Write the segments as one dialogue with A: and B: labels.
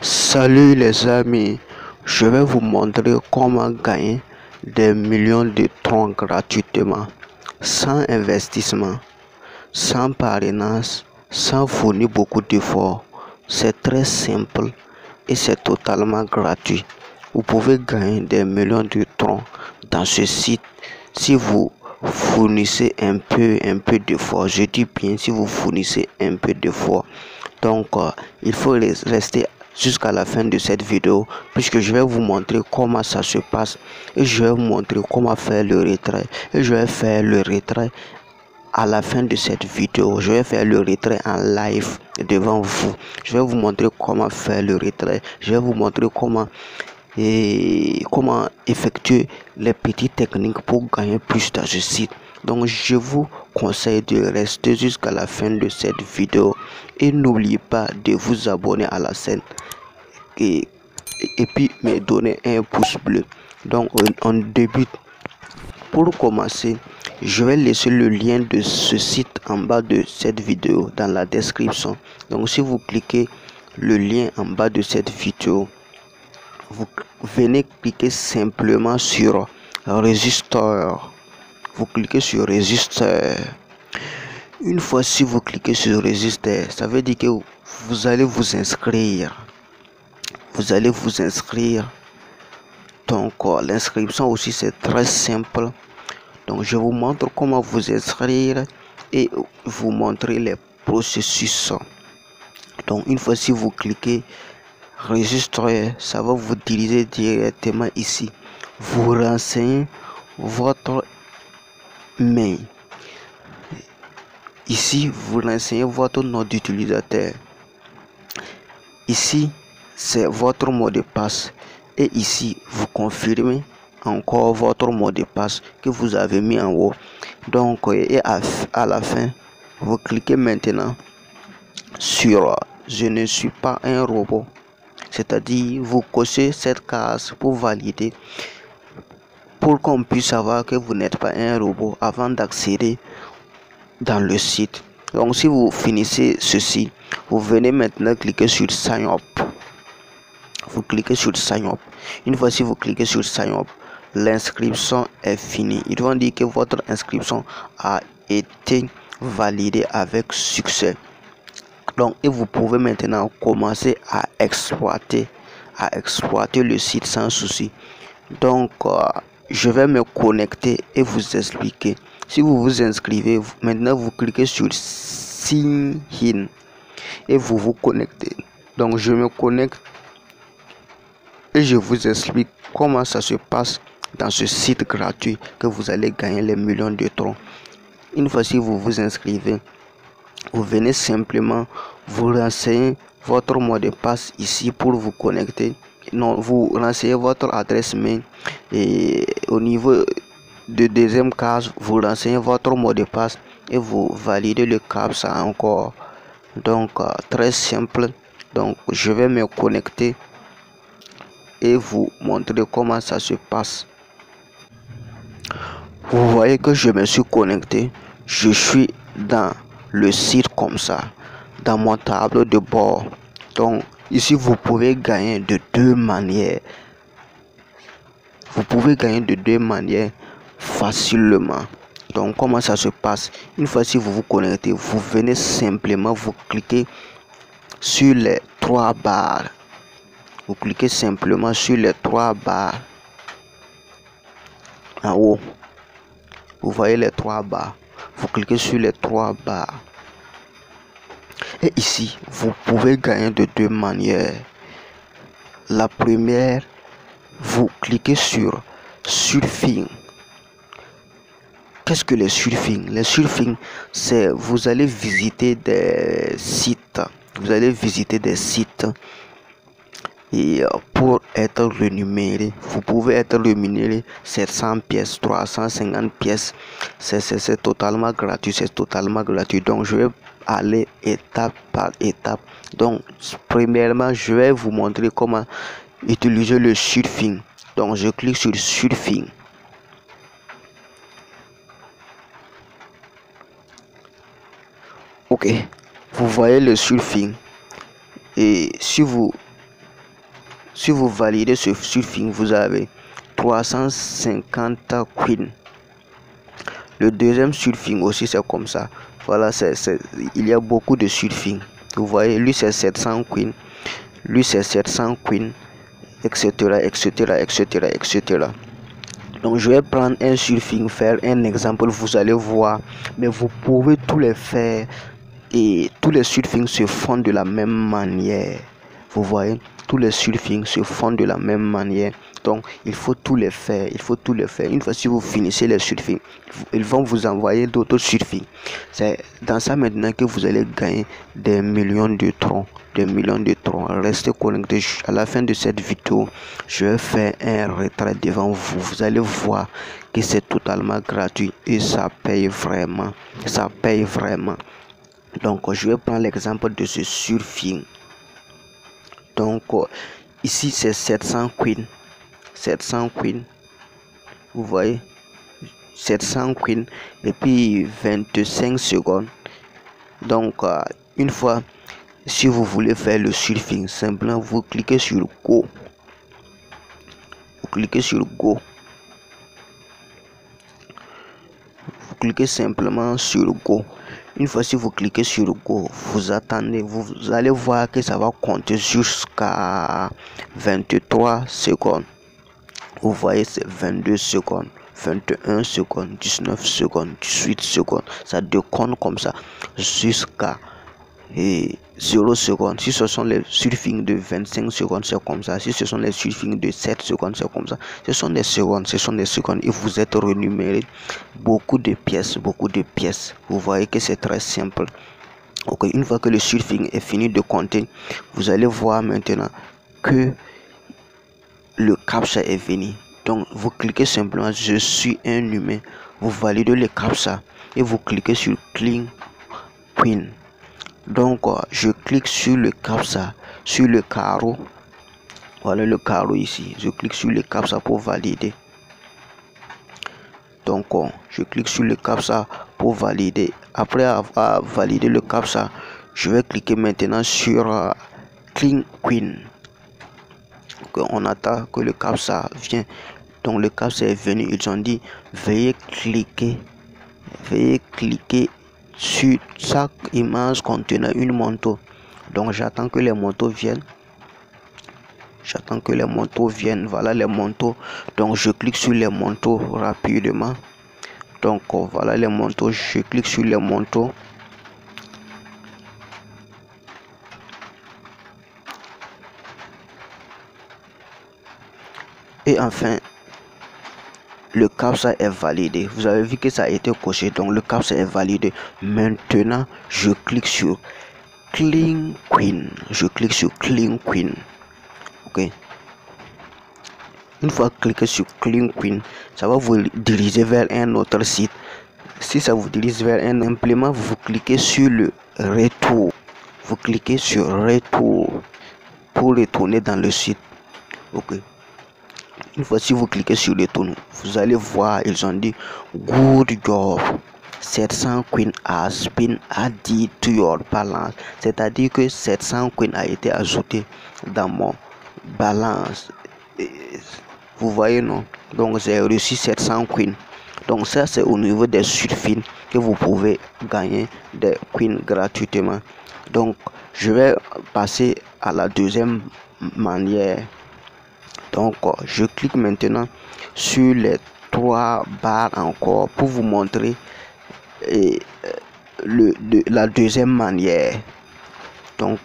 A: Salut les amis, je vais vous montrer comment gagner des millions de troncs gratuitement, sans investissement, sans parrainage, sans fournir beaucoup d'efforts. C'est très simple et c'est totalement gratuit. Vous pouvez gagner des millions de troncs dans ce site si vous fournissez un peu d'efforts. Je dis bien si vous fournissez un peu d'efforts. Donc, il faut rester jusqu'à la fin de cette vidéo puisque je vais vous montrer comment ça se passe et je vais vous montrer comment faire le retrait et je vais faire le retrait à la fin de cette vidéo. Je vais faire le retrait en live devant vous. Je vais vous montrer comment faire le retrait. Je vais vous montrer comment effectuer les petites techniques pour gagner plus dans ce site. Donc je vous conseille de rester jusqu'à la fin de cette vidéo et n'oubliez pas de vous abonner à la chaîne et, et puis me donner un pouce bleu. Donc on débute. Pour commencer, je vais laisser le lien de ce site en bas de cette vidéo dans la description. Donc si vous cliquez le lien en bas de cette vidéo, vous venez cliquer simplement sur Register. Vous cliquez sur Register. Une fois si vous cliquez sur Register, ça veut dire que vous allez vous inscrire. Vous allez vous inscrire. Donc l'inscription aussi c'est très simple. Donc je vous montre comment vous inscrire et vous montrer les processus. Donc une fois si vous cliquez Register, ça va vous diriger directement ici. Vous renseignez votre mail. Ici, vous renseignez votre nom d'utilisateur. Ici, c'est votre mot de passe. Et ici, vous confirmez encore votre mot de passe que vous avez mis en haut. Donc, et à la fin, vous cliquez maintenant sur Je ne suis pas un robot. C'est-à-dire, vous cochez cette case pour valider, pour qu'on puisse savoir que vous n'êtes pas un robot avant d'accéder dans le site. Donc si vous finissez ceci, vous venez maintenant cliquer sur Sign Up. Vous cliquez sur Sign Up. Une fois si vous cliquez sur Sign Up, l'inscription est finie. Ils vont dire que votre inscription a été validée avec succès. Donc et vous pouvez maintenant commencer à exploiter le site sans souci. Donc je vais me connecter et vous expliquer. Si vous vous inscrivez, maintenant vous cliquez sur Sign In et vous vous connectez. Donc je me connecte et je vous explique comment ça se passe dans ce site gratuit que vous allez gagner les millions de troncs. Une fois si vous vous inscrivez, vous venez simplement vous renseigner votre mot de passe ici pour vous connecter. Non, vous renseignez votre adresse mail et au niveau de deuxième case, vous renseignez votre mot de passe et vous validez le CAPTCHA encore. Donc très simple. Donc je vais me connecter et vous montrer comment ça se passe. Vous voyez que je me suis connecté. Je suis dans le site comme ça, dans mon tableau de bord. Donc ici vous pouvez gagner de deux manières. Vous pouvez gagner de deux manières facilement. Donc comment ça se passe? Une fois si vous vous connectez, vous venez simplement vous cliquer sur les trois barres. Vous cliquez simplement sur les trois barres en haut. Vous voyez les trois barres. Vous cliquez sur les trois barres. Et ici, vous pouvez gagner de deux manières. La première, vous cliquez sur Surfing. Qu'est-ce que les surfing? Les surfing, c'est vous allez visiter des sites. Vous allez visiter des sites et pour être rémunéré, vous pouvez être rémunéré 700 pièces, 350 pièces. C'est totalement gratuit, c'est totalement gratuit. Donc je vais aller étape par étape. Donc premièrement, je vais vous montrer comment utiliser le surfing. Donc je clique sur Surfing. Ok, vous voyez le surfing et si vous si vous validez ce surfing, vous avez 350 queens. Le deuxième surfing aussi, c'est comme ça. Voilà, il y a beaucoup de surfing. Vous voyez, lui c'est 700 queens, lui c'est 700 queens, etc., etc., etc., etc. Donc je vais prendre un surfing, faire un exemple, vous allez voir, mais vous pouvez tous les faire et tous les surfings se font de la même manière. Vous voyez, tous les surfings se font de la même manière. Donc il faut tous les faire, il faut tous les faire. Une fois si vous finissez les surfings, ils vont vous envoyer d'autres surfings. C'est dans ça maintenant que vous allez gagner des millions de troncs. Des millions de troncs. Restez connectés. À la fin de cette vidéo, je vais faire un retrait devant vous. Vous allez voir que c'est totalement gratuit et ça paye vraiment. Ça paye vraiment. Donc je vais prendre l'exemple de ce surfing. Donc ici c'est 700 queens. 700 queens. Vous voyez, 700 queens et puis 25 secondes. Donc une fois, si vous voulez faire le surfing, simplement vous cliquez sur Go. Vous cliquez sur Go. Vous cliquez simplement sur Go. Une fois si vous cliquez sur Go, vous attendez, vous allez voir que ça va compter jusqu'à 23 secondes. Vous voyez, c'est 22 secondes, 21 secondes, 19 secondes, 18 secondes. Ça décompte comme ça jusqu'à 0 secondes. Si ce sont les surfings de 25 secondes, c'est comme ça. Si ce sont les surfings de 7 secondes, c'est comme ça. Ce sont des secondes, ce sont des secondes. Et vous êtes renuméré beaucoup de pièces, beaucoup de pièces. Vous voyez que c'est très simple. Ok, une fois que le surfing est fini de compter, vous allez voir maintenant que le captcha est venu. Donc vous cliquez simplement je suis un humain, vous validez le captcha et vous cliquez sur Clean Queen. Donc je clique sur le captcha, sur le carreau. Voilà le carreau ici. Je clique sur le captcha pour valider. Donc je clique sur le captcha pour valider. Après avoir validé le captcha, je vais cliquer maintenant sur Clean Queen. On attend que le captcha vienne. Donc le captcha est venu. Ils ont dit veuillez cliquer sur chaque image contenant une manteau. Donc j'attends que les manteaux viennent. Voilà les manteaux. Donc je clique sur les manteaux rapidement. Donc voilà les manteaux. Je clique sur les manteaux. Et enfin, le captcha est validé. Vous avez vu que ça a été coché. Donc le captcha est validé. Maintenant, je clique sur Clean Queen. Je clique sur Clean Queen. Ok. Une fois cliqué sur Clean Queen, ça va vous diriger vers un autre site. Si ça vous dirige vers un implément, vous cliquez sur le retour. Vous cliquez sur retour pour retourner dans le site. Ok. Une fois si vous cliquez sur le tour, vous allez voir, ils ont dit good job, 700 queens has been added to your balance. C'est-à-dire que 700 queens a été ajouté dans mon balance. Vous voyez, non? Donc j'ai reçu 700 queens. Donc ça c'est au niveau des surfings que vous pouvez gagner des queens gratuitement. Donc je vais passer à la deuxième manière. Donc je clique maintenant sur les 3 barres encore pour vous montrer la deuxième manière. Donc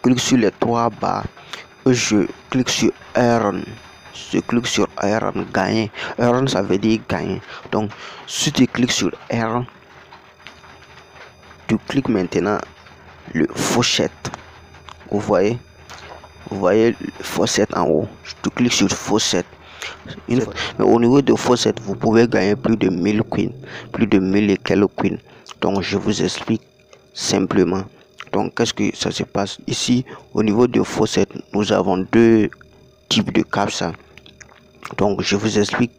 A: clique sur les 3 barres et je clique sur earn. Je clique sur earn, gagner. Earn ça veut dire gagner. Donc si tu cliques sur earn, tu cliques maintenant le fourchette. Vous voyez fourchette en haut. Tu cliques sur fourchette. Mais au niveau de fourchette, vous pouvez gagner plus de 1000 queens, plus de 1000 et quelques queens. Donc je vous explique simplement. Donc qu'est-ce que ça se passe ici? Au niveau de fourchette, nous avons 2 types de captcha. Donc je vous explique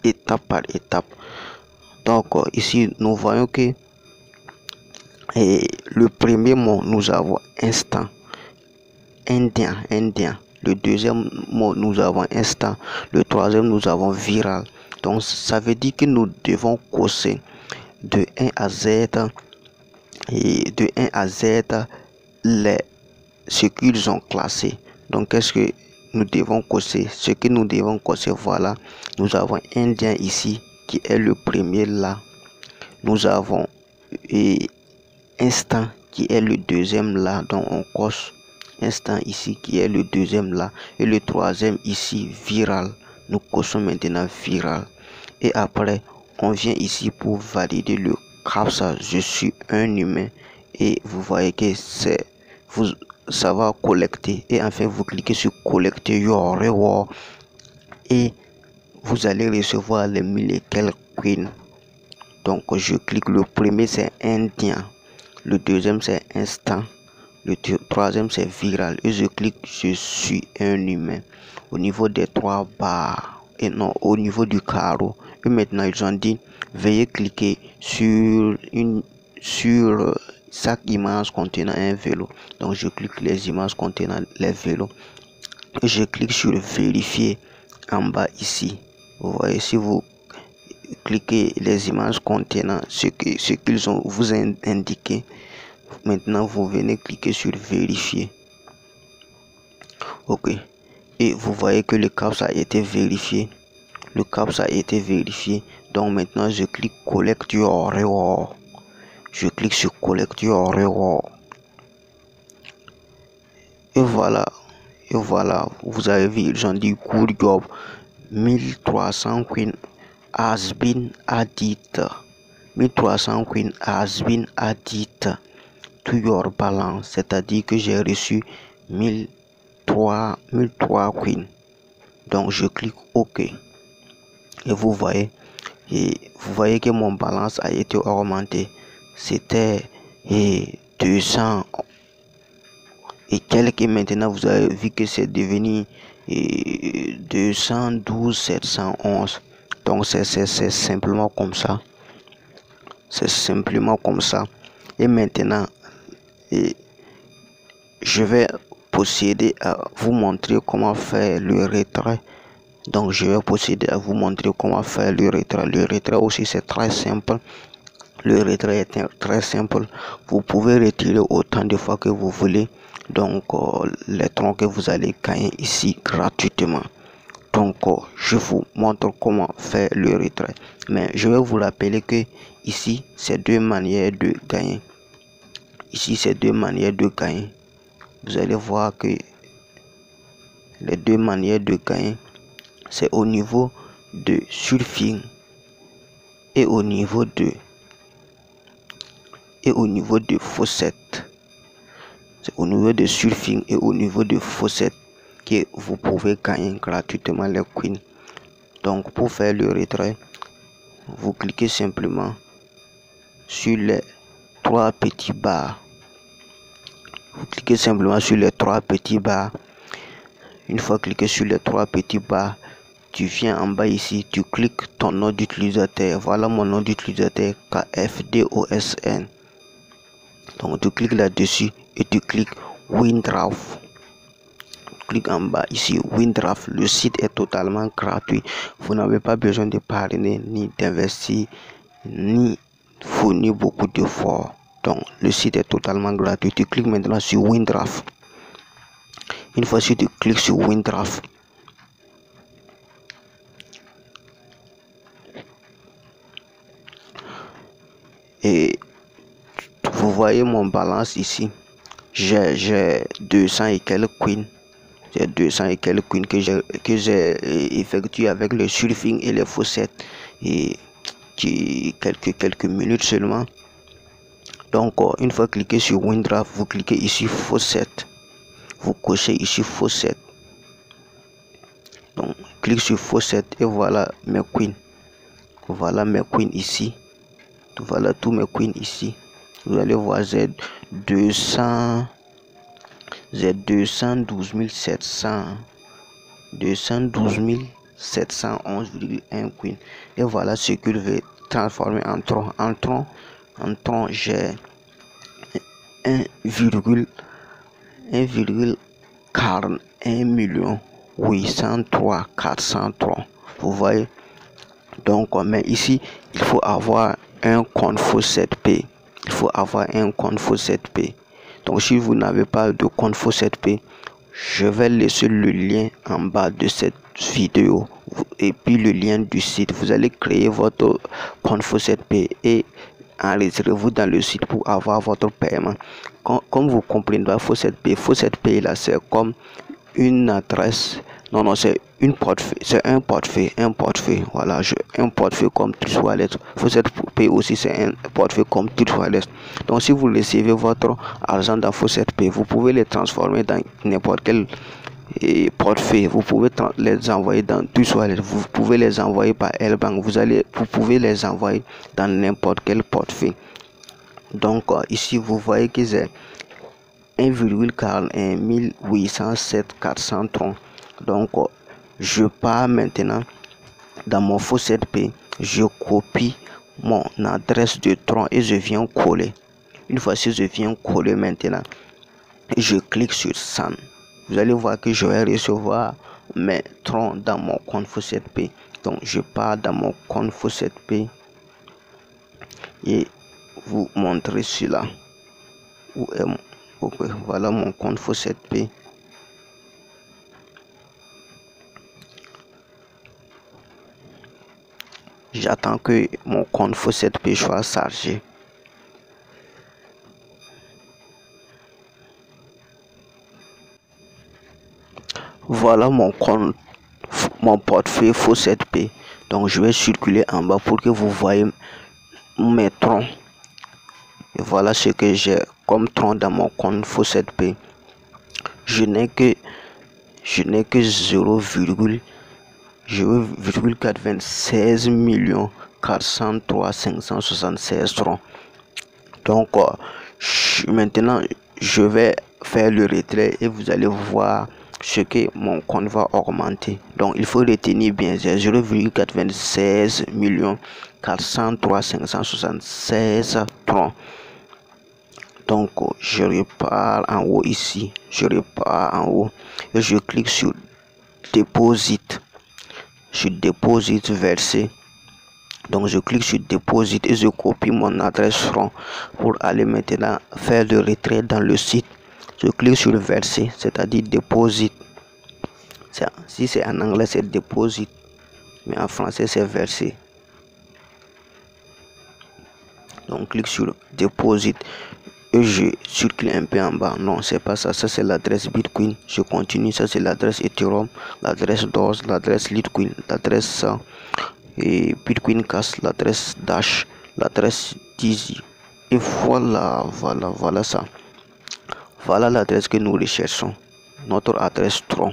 A: étape par étape. Donc ici nous voyons que le premier mot, nous avons instant indien. Le deuxième mot, nous avons instant. Le troisième, nous avons viral. Donc, ça veut dire que nous devons cocher de 1 à Z et de 1 à Z ce qu'ils ont classé. Donc, qu'est-ce que nous devons cocher? Ce que nous devons cocher, voilà. Nous avons Indien ici, qui est le premier là. Nous avons instant, qui est le deuxième là. Donc, on coche instant ici, qui est le deuxième là. Et le troisième ici, viral. Nous cochons maintenant viral. Et après, on vient ici pour valider le CAPTCHA. Je suis un humain. Et vous voyez que ça va collecter. Et enfin, vous cliquez sur collecter your reward. Et vous allez recevoir les 1000 et quelques coins. Donc, je clique. Le premier, c'est indien. Le deuxième, c'est instant. Le troisième, c'est viral. Et je clique, je suis un humain. Au niveau des 3 barres. Et non, au niveau du carreau. Et maintenant, ils ont dit, veuillez cliquer sur chaque image contenant un vélo. Donc, je clique les images contenant les vélos. Et je clique sur vérifier en bas ici. Vous voyez, si vous cliquez les images contenant ce qu'ils ont vous indiqué, maintenant vous venez cliquer sur vérifier. Ok. Et vous voyez que le CAPTCHA a été vérifié. Le CAPTCHA a été vérifié. Donc maintenant je clique collect your reward. Je clique sur collect your reward. Et voilà. Et voilà. Vous avez vu, ils ont dit good job. 1300 coins has been added. 1300 coins has been added to your balance. C'est-à-dire que j'ai reçu 1003 coins. Donc je clique OK. Et vous voyez que mon balance a été augmenté. C'était 200 et quelques. Maintenant vous avez vu que c'est devenu 212 711. Donc c'est simplement comme ça. C'est simplement comme ça. Et maintenant je vais procéder à vous montrer comment faire le retrait. Donc je vais procéder à vous montrer comment faire le retrait. Le retrait aussi c'est très simple. Le retrait est très simple. Vous pouvez retirer autant de fois que vous voulez. Donc les troncs que vous allez gagner ici gratuitement. Donc je vous montre comment faire le retrait. Mais je vais vous rappeler que ici c'est 2 manières de gagner. Ici c'est 2 manières de gagner. Vous allez voir que les 2 manières de gagner, c'est au niveau de surfing et au niveau de faucet. C'est au niveau de surfing et au niveau de faucet que vous pouvez gagner gratuitement les coins. Donc pour faire le retrait, vous cliquez simplement sur les 3 petits barres. Vous cliquez simplement sur les 3 petits barres. Une fois cliqué sur les 3 petits barres, tu viens en bas ici, tu cliques ton nom d'utilisateur. Voilà mon nom d'utilisateur, KFDOSN. Donc tu cliques là-dessus et tu cliques WinDraft. Clique en bas ici, WinDraft. Le site est totalement gratuit. Vous n'avez pas besoin de parrainer, ni d'investir, ni fournir beaucoup d'efforts. Donc le site est totalement gratuit. Tu cliques maintenant sur WinDraft. Une fois que tu cliques sur WinDraft, et vous voyez mon balance ici. J'ai 200 et quelques coins. J'ai 200 et quelques coins que j'ai effectué avec le surfing et les faucets. Et quelques minutes seulement. Donc une fois cliqué sur WinDraft, vous cliquez ici faucet. Vous cochez ici faucet. Donc clique sur faucet et voilà mes coins. Voilà mes coins ici. Voilà tous mes coins ici. Vous allez voir j'ai 212 711,1 coins. Et voilà ce que je vais transformer en tronc. En tronc, j'ai 1,4 41 803 403. Vous voyez? Donc, mais ici, il faut avoir un compte Fawcett-Pay. Il faut avoir un compte Fawcett-Pay. Donc, si vous n'avez pas de compte Fawcett-Pay, je vais laisser le lien en bas de cette vidéo et puis le lien du site. Vous allez créer votre compte Fawcett-Pay et enregistrez-vous dans le site pour avoir votre paiement. Comme vous comprenez, Fawcett-Pay là, c'est comme une adresse. Non, c'est une portefeuille, c'est un portefeuille, voilà, un portefeuille comme Trustwallet. Fawcett-Pay aussi, c'est un portefeuille comme Trustwallet. Donc, si vous recevez votre argent dans Fawcett-Pay, vous pouvez les transformer dans n'importe quel portefeuille. Vous pouvez les envoyer dans Trustwallet, vous pouvez les envoyer par L-Bank, vous pouvez les envoyer dans n'importe quel portefeuille. Donc, ici, vous voyez que c'est 1,41 807 430. Donc, je pars maintenant dans mon Fawcett-Pay, je copie mon adresse de Tron et je viens coller. Une fois que je viens coller maintenant, je clique sur Send. Vous allez voir que je vais recevoir mes Tron dans mon compte Fawcett-Pay. Donc, je pars dans mon compte Fawcett-Pay et vous montrer cela. Où est mon... Voilà mon compte Fawcett-Pay. J'attends que mon compte Fawcett-Pay soit chargé. Voilà mon compte, mon portefeuille Fawcett-Pay. Donc je vais circuler en bas pour que vous voyez mes troncs. Et voilà ce que j'ai comme tronc dans mon compte Fawcett-Pay. Je n'ai que 0,96 403 576 troncs. Donc maintenant je vais faire le retrait et vous allez voir ce que mon compte va augmenter. Donc il faut retenir bien, c'est 0,96 403 576 troncs. Donc je repars en haut ici, je repars en haut et je clique sur Deposit, verser. Donc je clique sur Deposit et je copie mon adresse Tron pour aller maintenant faire le retrait dans le site. Je clique sur verser, c'est-à-dire Deposit. Si c'est en anglais c'est Deposit, mais en français c'est verser. Donc clique sur Deposit et je circule un peu en bas. Non, c'est pas ça, ça c'est l'adresse Bitcoin. Je continue, ça c'est l'adresse Ethereum, l'adresse DOS, l'adresse Litecoin, l'adresse et Bitcoin Cash, l'adresse Dash, l'adresse Dizzy. Et voilà ça. Voilà l'adresse que nous recherchons. Notre adresse Tron.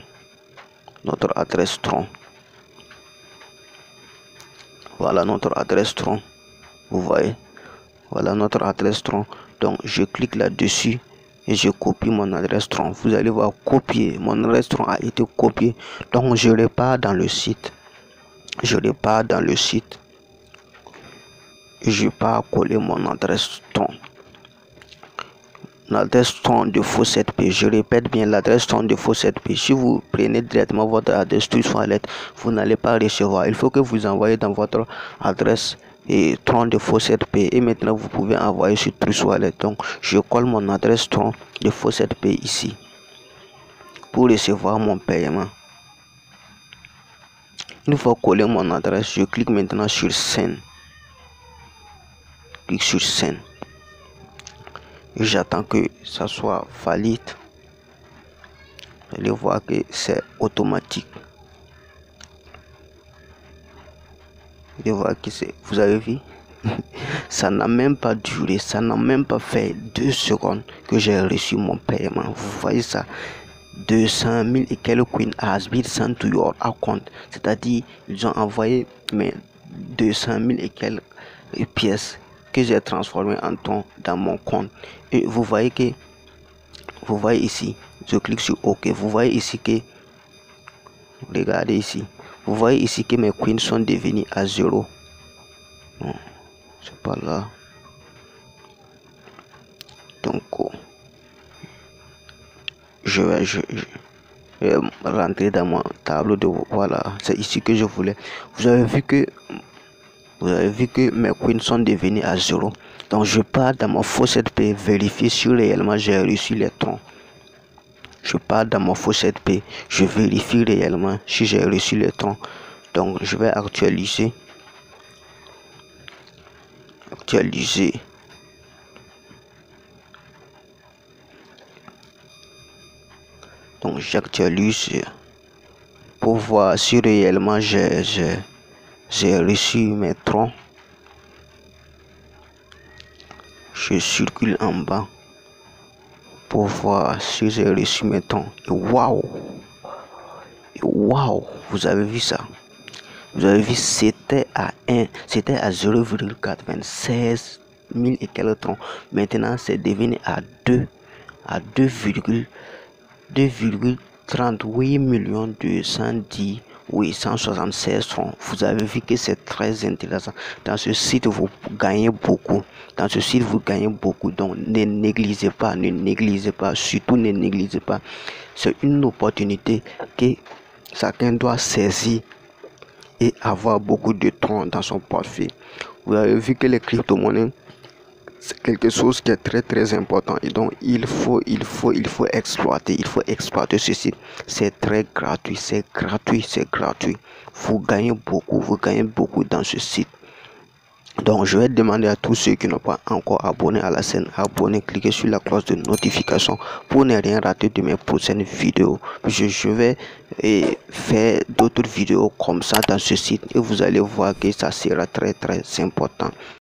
A: Voilà notre adresse Tron. Vous voyez. Voilà notre adresse Tron. Donc je clique là-dessus et je copie mon adresse Tron. Vous allez voir copier. Mon adresse Tron a été copiée. Donc je repars dans le site. Je pars coller mon adresse Tron. L'adresse Tron de Fawcett-Pay. Je répète bien l'adresse Tron de Fawcett-Pay. Si vous prenez directement votre adresse Trustwallet, vous n'allez pas recevoir. Il faut que vous envoyez dans votre adresse et Tron de Fawcett-Pay et maintenant vous pouvez envoyer sur Trustwallet. Donc je colle mon adresse Tron de Fawcett-Pay ici pour recevoir mon paiement. Une fois collé mon adresse, je clique maintenant sur Send. Clique sur Send. Et j'attends que ça soit valide. Vous allez voir que c'est automatique. Vous allez voir que c'est, vous avez vu, ça n'a même pas duré, ça n'a même pas fait 2 secondes que j'ai reçu mon paiement. Vous voyez ça, 200 000 et quelques coins has been sent to your account. C'est-à-dire, ils ont envoyé mes 200 000 et quelques pièces que j'ai transformées en tronc dans mon compte. Et vous voyez ici, je clique sur OK. Vous voyez ici que, regardez ici, vous voyez ici que mes coins sont devenus à 0. Non, c'est pas là. Donc, je rentrer dans mon tableau de voilà, c'est ici que je voulais. Vous avez vu que mes coins sont devenus à 0. Donc je pars dans mon faucet P, vérifier si réellement j'ai reçu les troncs. Je pars dans mon faucet P, je vérifie réellement si j'ai reçu les troncs. Donc je vais actualiser. Donc j'actualise pour voir si réellement j'ai reçu mes troncs. Je circule en bas pour voir si j'ai reçu mes troncs. Et waouh, vous avez vu ça? Vous avez vu, c'était à 0,96 000 et quelques troncs. Maintenant, c'est devenu à 2,38 210 876 francs. Vous avez vu que c'est très intéressant. Dans ce site, vous gagnez beaucoup. Donc ne négligez pas, surtout ne négligez pas. C'est une opportunité que chacun doit saisir et avoir beaucoup de troncs dans son portefeuille. Vous avez vu que les crypto-monnaies, c'est quelque chose qui est très important, et donc il faut exploiter, ce site. C'est très gratuit, c'est gratuit. Vous gagnez beaucoup dans ce site. Donc je vais demander à tous ceux qui n'ont pas encore abonné à la chaîne, cliquez sur la cloche de notification pour ne rien rater de mes prochaines vidéos. Je vais faire d'autres vidéos comme ça dans ce site, et vous allez voir que ça sera très important.